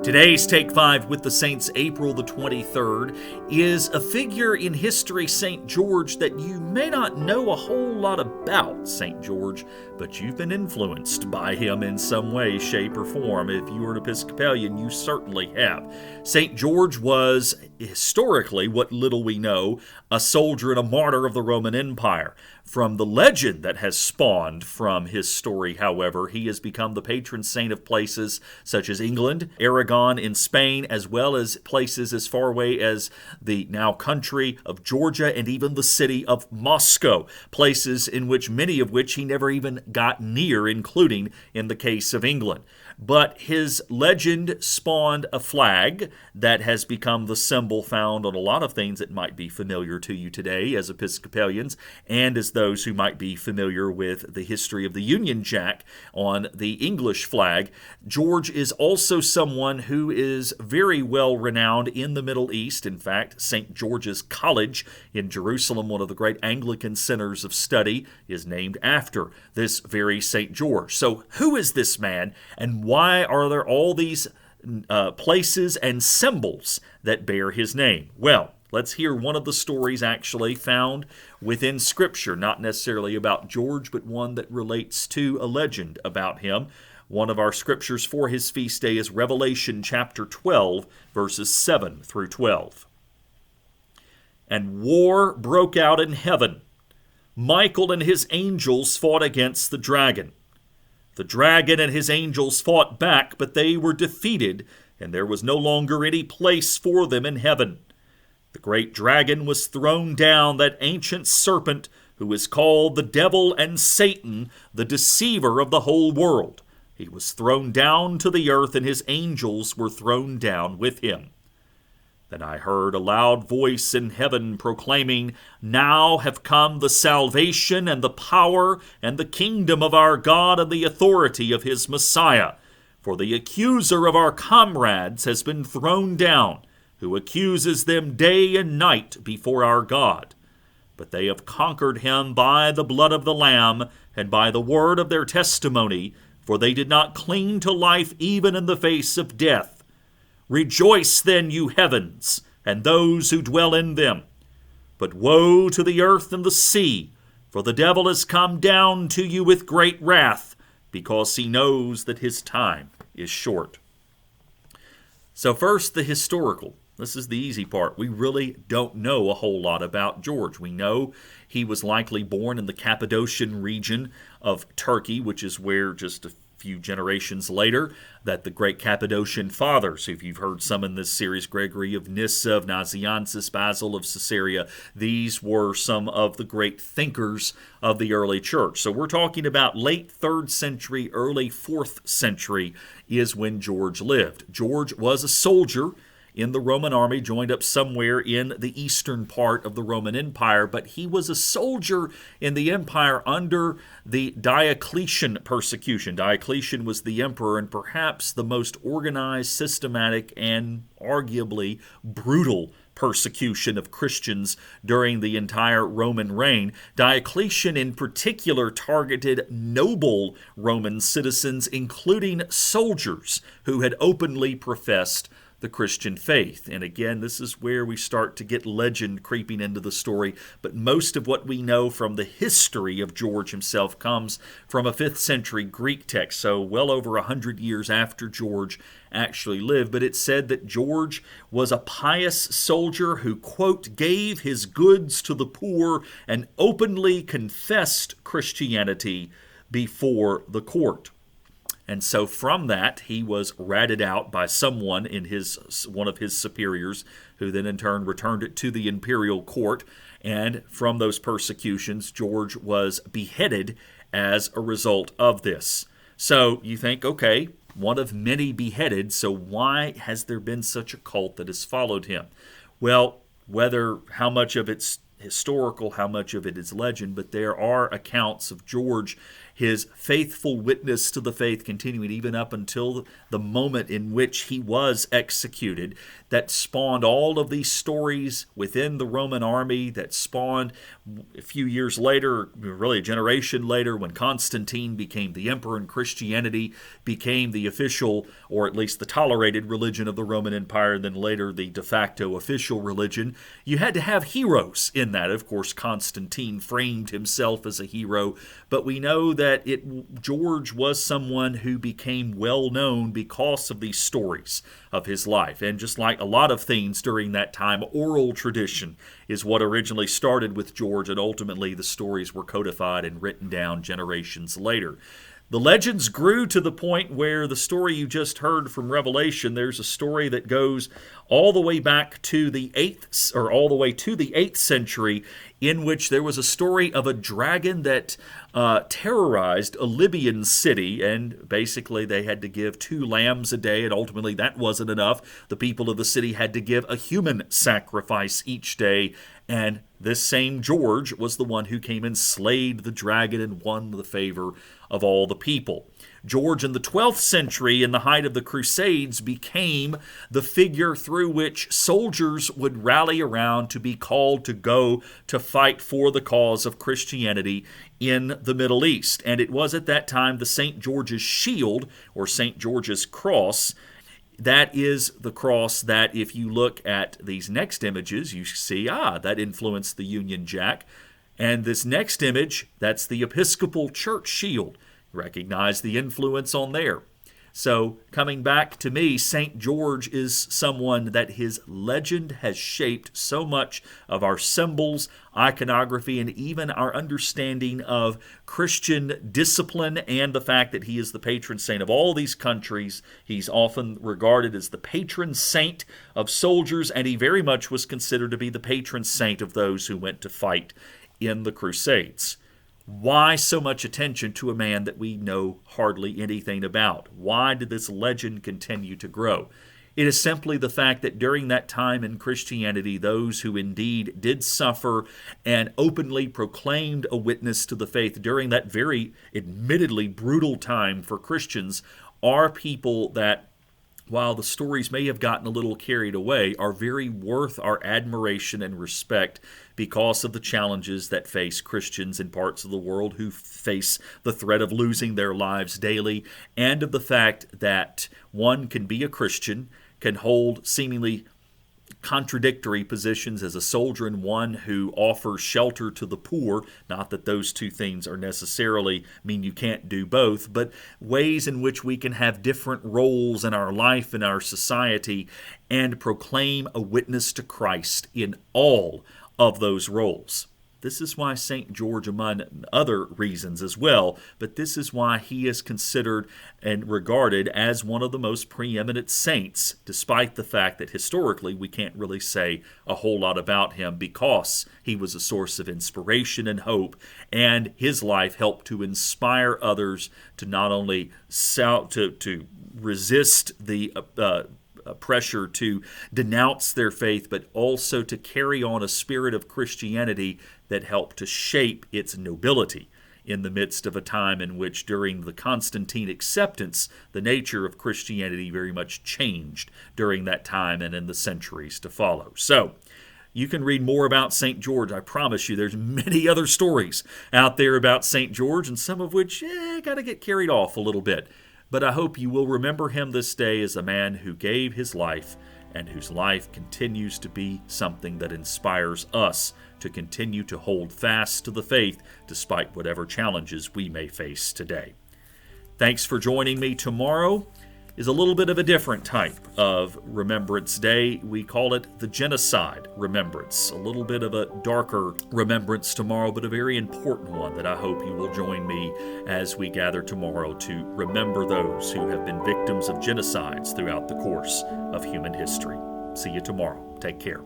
Today's Take 5 with the Saints, April the 23rd, is a figure in history, St. George, that you may not know a whole lot about St. George, but you've been influenced by him in some way, shape, or form. If you are an Episcopalian, you certainly have. St. George was, historically, what little we know, a soldier and a martyr of the Roman Empire. From the legend that has spawned from his story, however, he has become the patron saint of places such as England, Aragon in Spain, as well as places as far away as the now country of Georgia and even the city of Moscow, places in which many of which he never even got near, including in the case of England. But his legend spawned a flag that has become the symbol found on a lot of things that might be familiar to you today as Episcopalians and as those who might be familiar with the history of the Union Jack on the English flag. George is also someone who is very well renowned in the Middle East. In fact, St. George's College in Jerusalem, one of the great Anglican centers of study, is named after this very St. George. So who is this man, and why are there all these places and symbols that bear his name? Well, let's hear one of the stories actually found within Scripture, not necessarily about George, but one that relates to a legend about him. One of our scriptures for his feast day is Revelation chapter 12, verses 7 through 12. And war broke out in heaven. Michael and his angels fought against the dragon. The dragon and his angels fought back, but they were defeated, and there was no longer any place for them in heaven. The great dragon was thrown down, that ancient serpent who is called the devil and Satan, the deceiver of the whole world. He was thrown down to the earth, and his angels were thrown down with him. Then I heard a loud voice in heaven proclaiming, "Now have come the salvation and the power and the kingdom of our God and the authority of his Messiah. For the accuser of our comrades has been thrown down, who accuses them day and night before our God. But they have conquered him by the blood of the Lamb and by the word of their testimony, for they did not cling to life even in the face of death. Rejoice then, you heavens, and those who dwell in them. But woe to the earth and the sea, for the devil has come down to you with great wrath, because he knows that his time is short." So first, the historical. This is the easy part. We really don't know a whole lot about George. We know he was likely born in the Cappadocian region of Turkey, which is where just a few generations later that the great Cappadocian fathers, if you've heard some in this series, Gregory of Nyssa, of Nazianzus, Basil of Caesarea, these were some of the great thinkers of the early church. So we're talking about late 3rd century, early 4th century is when George lived. George was a soldier in the Roman army, joined up somewhere in the eastern part of the Roman Empire, but he was a soldier in the empire under the Diocletian persecution. Diocletian was the emperor and perhaps the most organized, systematic, and arguably brutal persecution of Christians during the entire Roman reign. Diocletian in particular targeted noble Roman citizens, including soldiers who had openly professed the Christian faith. And again, this is where we start to get legend creeping into the story, but most of what we know from the history of George himself comes from a 5th century Greek text, so well over 100 years after George actually lived. But it said that George was a pious soldier who, quote, gave his goods to the poor and openly confessed Christianity before the court. And so from that, he was ratted out by someone in one of his superiors, who then in turn returned it to the imperial court. And from those persecutions, George was beheaded as a result of this. So you think, okay, one of many beheaded, so why has there been such a cult that has followed him? Well, how much of it's historical, how much of it is legend, but there are accounts of George his faithful witness to the faith continuing even up until the moment in which he was executed, that spawned all of these stories within the Roman army, that spawned a few years later, really a generation later, when Constantine became the emperor and Christianity became the official, or at least the tolerated religion of the Roman Empire, and then later the de facto official religion. You had to have heroes in that. Of course, Constantine framed himself as a hero, but we know that George was someone who became well known because of these stories of his life. And just like a lot of things during that time, oral tradition is what originally started with George, and ultimately the stories were codified and written down generations later. The legends grew to the point where the story you just heard from Revelation, there's a story that goes all the way back to the 8th century, in which there was a story of a dragon that terrorized a Libyan city, and basically they had to give 2 lambs a day, and ultimately that wasn't enough. The people of the city had to give a human sacrifice each day, and this same George was the one who came and slayed the dragon and won the favor of all the people. George in the 12th century, in the height of the Crusades, became the figure through which soldiers would rally around to be called to go to fight for the cause of Christianity in the Middle East. And it was at that time the St. George's shield, or St. George's cross. That is the cross that, if you look at these next images, you see, that influenced the Union Jack. And this next image, that's the Episcopal church shield. Recognize the influence on there. So, coming back to me, St. George is someone that his legend has shaped so much of our symbols, iconography, and even our understanding of Christian discipline, and the fact that he is the patron saint of all these countries. He's often regarded as the patron saint of soldiers, and he very much was considered to be the patron saint of those who went to fight in the Crusades. Why so much attention to a man that we know hardly anything about? Why did this legend continue to grow? It is simply the fact that during that time in Christianity, those who indeed did suffer and openly proclaimed a witness to the faith during that very admittedly brutal time for Christians are people that, while the stories may have gotten a little carried away, are very worth our admiration and respect because of the challenges that face Christians in parts of the world who face the threat of losing their lives daily, and of the fact that one can be a Christian, can hold seemingly contradictory positions as a soldier and one who offers shelter to the poor. Not that those two things are necessarily mean you can't do both, but ways in which we can have different roles in our life and our society and proclaim a witness to Christ in all of those roles. This is why St. George, among other reasons as well, but this is why he is considered and regarded as one of the most preeminent saints, despite the fact that historically we can't really say a whole lot about him, because he was a source of inspiration and hope, and his life helped to inspire others to not only to resist the pressure to denounce their faith, but also to carry on a spirit of Christianity that helped to shape its nobility in the midst of a time in which, during the Constantine acceptance, the nature of Christianity very much changed during that time and in the centuries to follow. So, you can read more about St. George. I promise you there's many other stories out there about St. George, and some of which got to get carried off a little bit. But I hope you will remember him this day as a man who gave his life and whose life continues to be something that inspires us to continue to hold fast to the faith despite whatever challenges we may face today. Thanks for joining me. Tomorrow is a little bit of a different type of Remembrance Day. We call it the Genocide Remembrance. A little bit of a darker remembrance tomorrow, but a very important one that I hope you will join me as we gather tomorrow to remember those who have been victims of genocides throughout the course of human history. See you tomorrow. Take care.